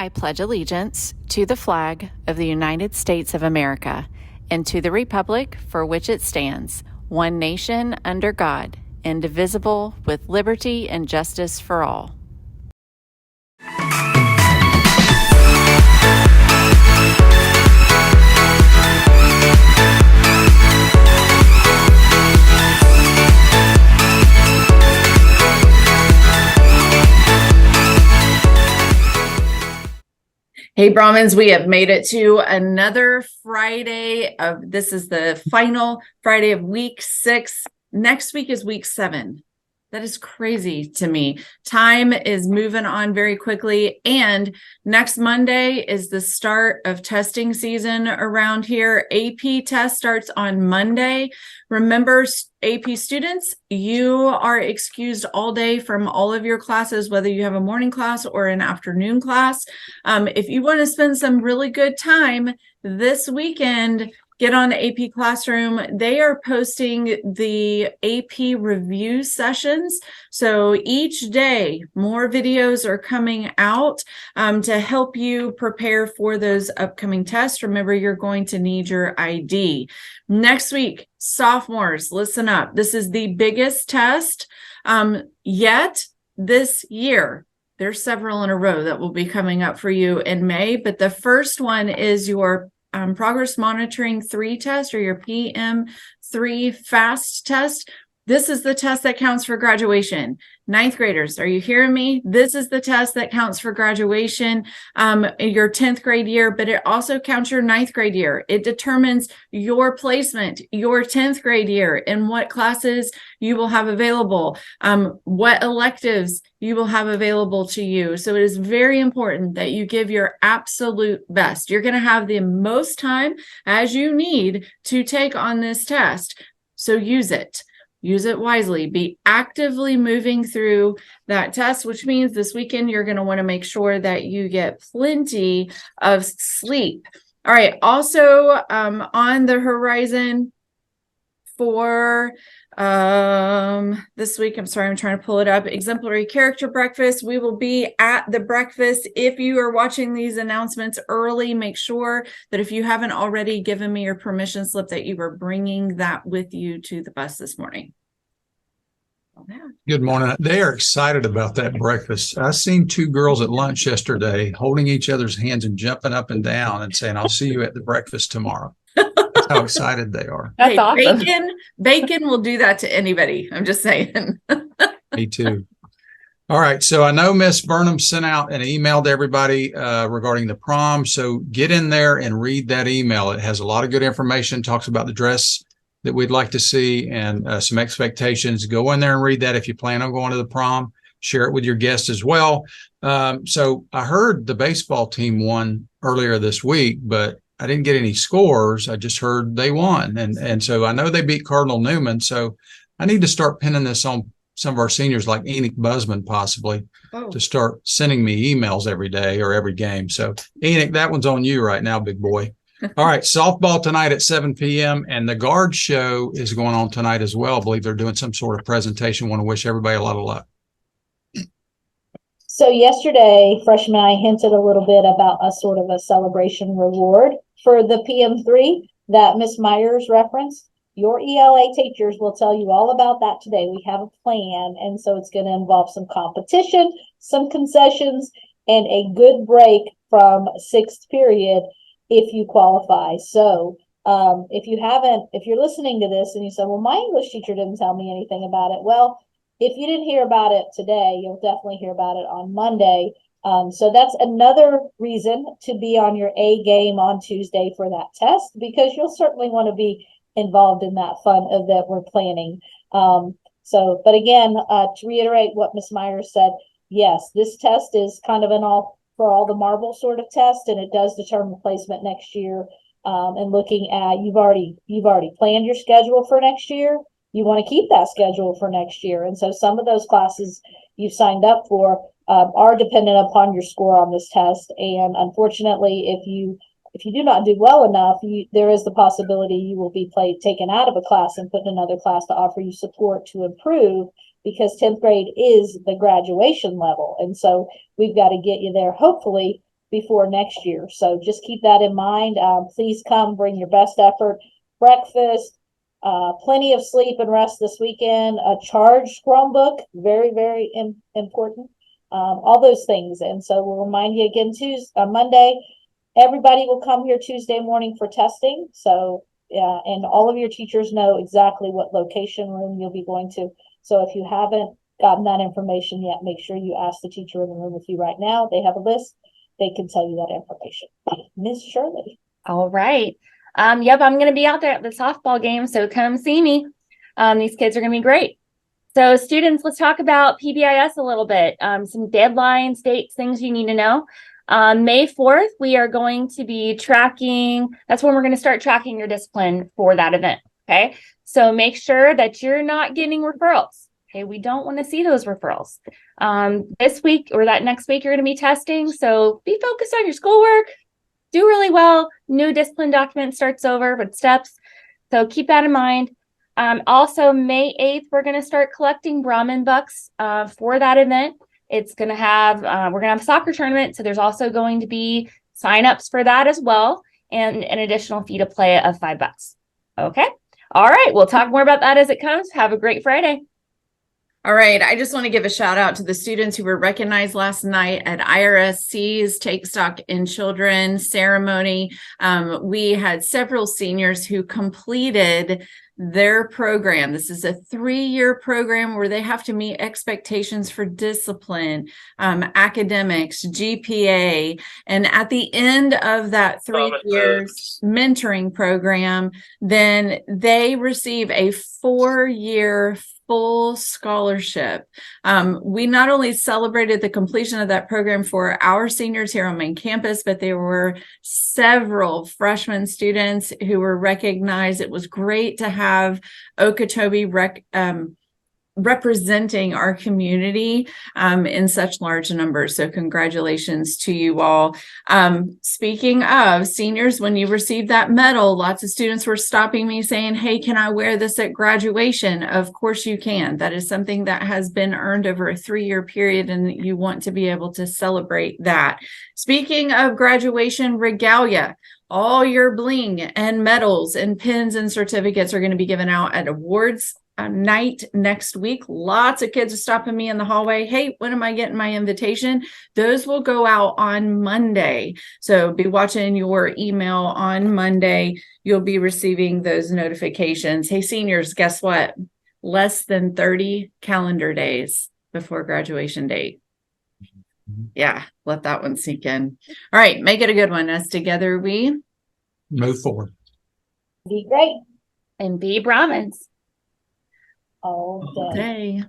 I pledge allegiance to the flag of the United States of America and to the republic for which it stands, one nation under God, indivisible, with liberty and justice for all. Hey Brahmins, we have made it to another Friday this is the final Friday of week 6. Next week is week 7. That is crazy to me. Time is moving on very quickly, and next Monday is the start of testing season around here. AP test starts on Monday. Remember, AP students, you are excused all day from all of your classes, whether you have a morning class or an afternoon class. If you want to spend some really good time this weekend, get on AP Classroom. They are posting the AP review sessions. So each day, more videos are coming out to help you prepare for those upcoming tests. Remember, you're going to need your ID. Next week, sophomores, listen up. This is the biggest test yet this year. There's several in a row that will be coming up for you in May, but the first one is your Progress Monitoring 3 test, or your PM3 FAST test. This is the test that counts for graduation. 9th graders, are you hearing me? This is the test that counts for graduation, your 10th grade year, but it also counts your 9th grade year. It determines your placement, your 10th grade year, and what classes you will have available, what electives you will have available to you. So it is very important that you give your absolute best. You're going to have the most time as you need to take on this test. So use it. Use it wisely. Be actively moving through that test, which means this weekend you're going to want to make sure that you get plenty of sleep. All right. Also, on the horizon for this week, I'm trying to pull it up. Exemplary Character Breakfast. We will be at the breakfast. If you are watching these announcements early, make sure that if you haven't already given me your permission slip, that you were bringing that with you to the bus this morning. Good morning. They are excited about that breakfast. I seen 2 girls at lunch yesterday holding each other's hands and jumping up and down and saying, "I'll see you at the breakfast tomorrow." That's how excited they are. That's awesome. Bacon will do that to anybody. I'm just saying. Me too. All right. So I know Miss Burnham sent out an email to everybody regarding the prom. So get in there and read that email. It has a lot of good information, talks about the dress that we'd like to see and some expectations. Go in there and read that if you plan on going to the prom. Share it with your guests as well. So I heard the baseball team won earlier this week, but I didn't get any scores. I just heard they won. And so I know they beat Cardinal Newman. So I need to start pinning this on some of our seniors, like Enoch Busman, possibly, to start sending me emails every day or every game. So Enoch, that one's on you right now, big boy. All right. Softball tonight at 7 p.m. And the guard show is going on tonight as well. I believe they're doing some sort of presentation. Want to wish everybody a lot of luck. So yesterday, Freshman and I hinted a little bit about a sort of a celebration reward for the PM3 that Miss Myers referenced. Your ELA teachers will tell you all about that today. We have a plan, and so it's going to involve some competition, some concessions, and a good break from 6th period if you qualify. So if you're listening to this and you say, well, my English teacher didn't tell me anything about it. Well, if you didn't hear about it today, you'll definitely hear about it on Monday. So that's another reason to be on your A game on Tuesday for that test, because you'll certainly want to be involved in that fun event we're planning. But again, to reiterate what Ms. Myers said, yes, this test is kind of an all the marble sort of test, and it does determine placement next year. And looking at, you've already planned your schedule for next year. You want to keep that schedule for next year. And so some of those classes you've signed up for are dependent upon your score on this test. And unfortunately, if you do not do well enough, there is the possibility you will be taken out of a class and put in another class to offer you support to improve, because 10th grade is the graduation level. And so we've got to get you there, hopefully, before next year. So just keep that in mind. Please come, bring your best effort. Breakfast, plenty of sleep and rest this weekend. A charged Chromebook, very, very important. All those things. And so we'll remind you again Monday. Everybody will come here Tuesday morning for testing. So and all of your teachers know exactly what location room you'll be going to. So if you haven't gotten that information yet, make sure you ask the teacher in the room with you right now. They have a list. They can tell you that information. Miss Shirley. All right. Yep, I'm going to be out there at the softball game, so come see me. These kids are going to be great. So students, let's talk about PBIS a little bit. Some deadlines, dates, things you need to know. May 4th, we are going to be tracking. That's when we're going to start tracking your discipline for that event. Okay. So make sure that you're not getting referrals. Okay. We don't want to see those referrals. This week or that next week, you're going to be testing. So be focused on your schoolwork. Do really well. New discipline document starts over with steps. So keep that in mind. Also, May 8th, we're going to start collecting Brahmin bucks for that event. It's going to have, we're going to have a soccer tournament. So there's also going to be signups for that as well. And an additional fee to play of $5. Okay. All right. We'll talk more about that as it comes. Have a great Friday. All right. I just want to give a shout out to the students who were recognized last night at IRSC's Take Stock in Children ceremony. We had several seniors who completed their program. This is a 3-year program where they have to meet expectations for discipline, academics, GPA. And at the end of that 3 years mentoring program, then they receive a 4-year full scholarship. We not only celebrated the completion of that program for our seniors here on main campus, but there were several freshman students who were recognized. It was great to have Okeechobee representing our community in such large numbers. So congratulations to you all. Speaking of seniors, when you received that medal, lots of students were stopping me saying, hey, can I wear this at graduation? Of course you can. That is something that has been earned over a 3-year period, and you want to be able to celebrate that. Speaking of graduation regalia, all your bling and medals and pins and certificates are going to be given out at awards night next week. Lots of kids are stopping me in the hallway. Hey, when am I getting my invitation? Those will go out on Monday. So be watching your email on Monday. You'll be receiving those notifications. Hey, seniors, guess what? Less than 30 calendar days before graduation date. Yeah, let that one sink in. All right, make it a good one. As together we move forward. Be great. And be Brahmins. All day.